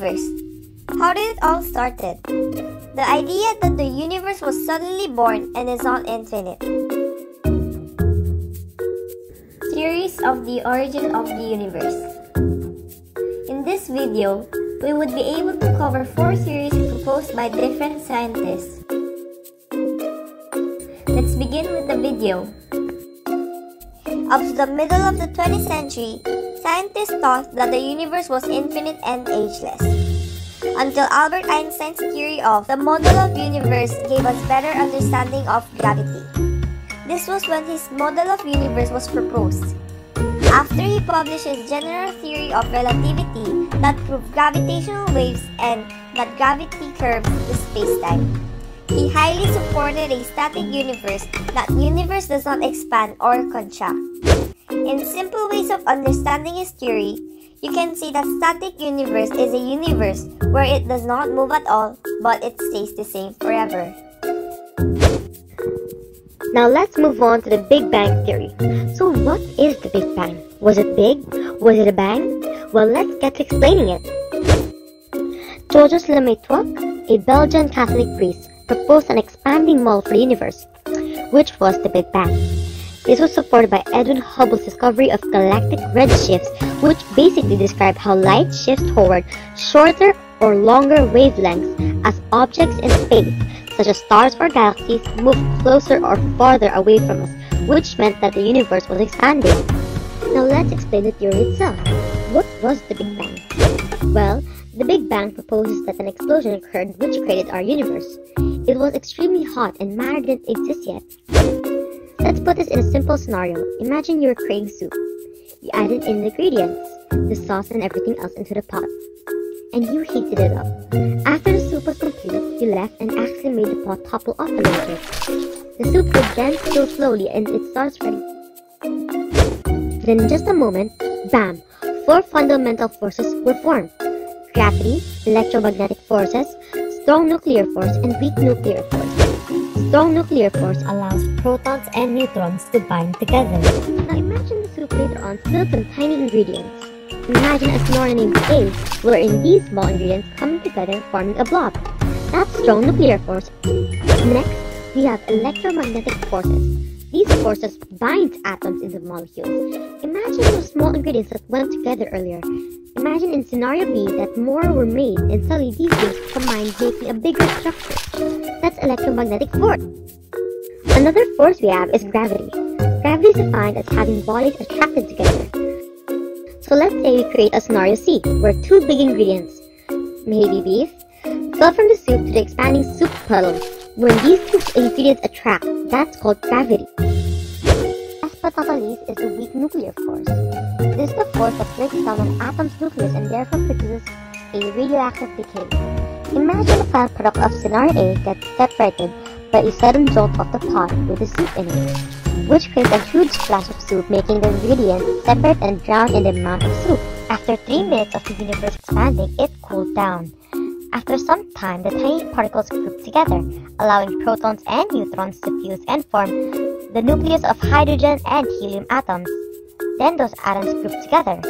universe. How did it all started? The idea that the universe was suddenly born and is not infinite. Theories of the origin of the universe. In this video, we would be able to cover 4 theories proposed by different scientists. Let's begin with the video. Up to the middle of the 20th century, scientists thought that the universe was infinite and ageless. Until Albert Einstein's theory of the model of universe gave us better understanding of gravity. This was when his model of universe was proposed. After he published his general theory of relativity that proved gravitational waves and that gravity curves the space-time. He highly supported a static universe, that universe does not expand or contract. In simple ways of understanding his theory, you can see that static universe is a universe where it does not move at all, but it stays the same forever. Now let's move on to the Big Bang Theory. So what is the Big Bang? Was it big? Was it a bang? Well, let's get to explaining it. Georges Lemaitre, a Belgian Catholic priest, proposed an expanding model for the universe, which was the Big Bang. This was supported by Edwin Hubble's discovery of galactic redshifts, which basically describe how light shifts toward shorter or longer wavelengths as objects in space, such as stars or galaxies, move closer or farther away from us, which meant that the universe was expanding. Now let's explain the theory itself. What was the Big Bang? Well, the Big Bang proposes that an explosion occurred which created our universe. It was extremely hot and matter didn't exist yet. Let's put this in a simple scenario. Imagine you're creating soup. You added in the ingredients, the sauce and everything else into the pot, and you heated it up. After the soup was complete, you left and actually made the pot topple off a little bit. The soup would then cool slowly and it starts ready. Then in just a moment, bam! 4 fundamental forces were formed. Gravity, electromagnetic forces, strong nuclear force, and weak nuclear force. Strong nuclear force allows protons and neutrons to bind together. Now imagine the soup later on filled with tiny ingredients. Imagine a scenario named A, wherein these small ingredients come together forming a blob. That's strong nuclear force. Next, we have electromagnetic forces. These forces bind atoms into molecules. Imagine those small ingredients that went together earlier. Imagine in scenario B that more were made and suddenly these things combined making a bigger structure. That's electromagnetic force. Another force we have is gravity. Gravity is defined as having bodies attracted together. So let's say we create a scenario C where 2 big ingredients, maybe beef, fell from the soup to the expanding soup puddle. When these 2 ingredients attract, that's called gravity. Last but not least is the weak nuclear force. This is the force that breaks down an atom's nucleus and therefore produces a radioactive decay. Imagine the final product of scenario A gets separated by a sudden jolt of the pot with the soup in it, which creates a huge splash of soup, making the ingredients separate and drown in the amount of soup. After 3 minutes of the universe expanding, it cooled down. After some time, the tiny particles grouped together, allowing protons and neutrons to fuse and form the nucleus of hydrogen and helium atoms. Then those atoms grouped together.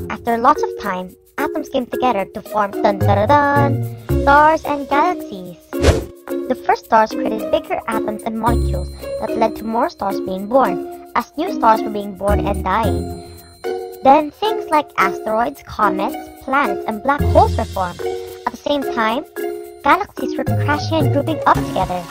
After lots of time, atoms came together to form stars and galaxies. The first stars created bigger atoms and molecules that led to more stars being born, as new stars were being born and dying. Then things like asteroids, comets, planets, and black holes were formed. At the same time, galaxies were crashing and grouping up together.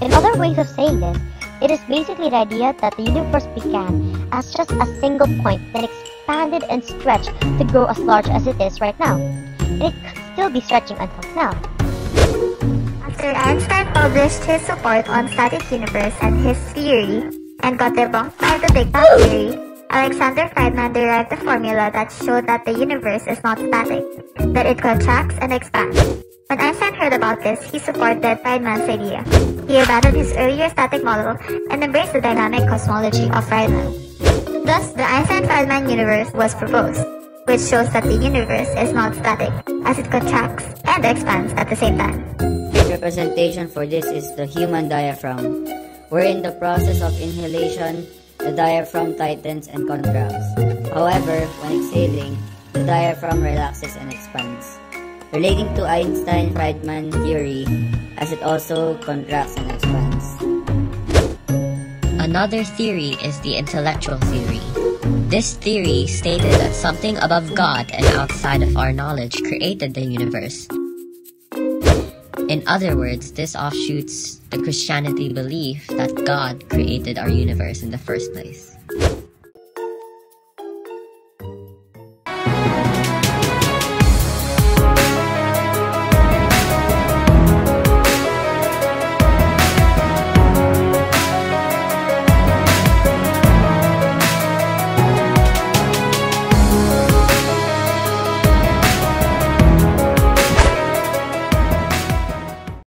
In other ways of saying this, it is basically the idea that the universe began as just a single point, then expanded and stretched to grow as large as it is right now. And it could still be stretching until now. After Einstein published his support on static universe and his theory, and got debunked by the Big Bang Theory, Einstein-Friedmann derived a formula that showed that the universe is not static, that it contracts and expands. When Einstein heard about this, he supported Friedmann's idea. He abandoned his earlier static model and embraced the dynamic cosmology of Friedmann. Thus, the Einstein-Friedmann Universe was proposed, which shows that the universe is not static, as it contracts and expands at the same time. A representation for this is the human diaphragm, where in the process of inhalation, the diaphragm tightens and contracts. However, when exhaling, the diaphragm relaxes and expands. relating to Einstein-Friedmann theory, as it also contracts and expands. Another theory is the intellectual theory. This theory stated that something above God and outside of our knowledge created the universe. In other words, this offshoots the Christianity belief that God created our universe in the first place.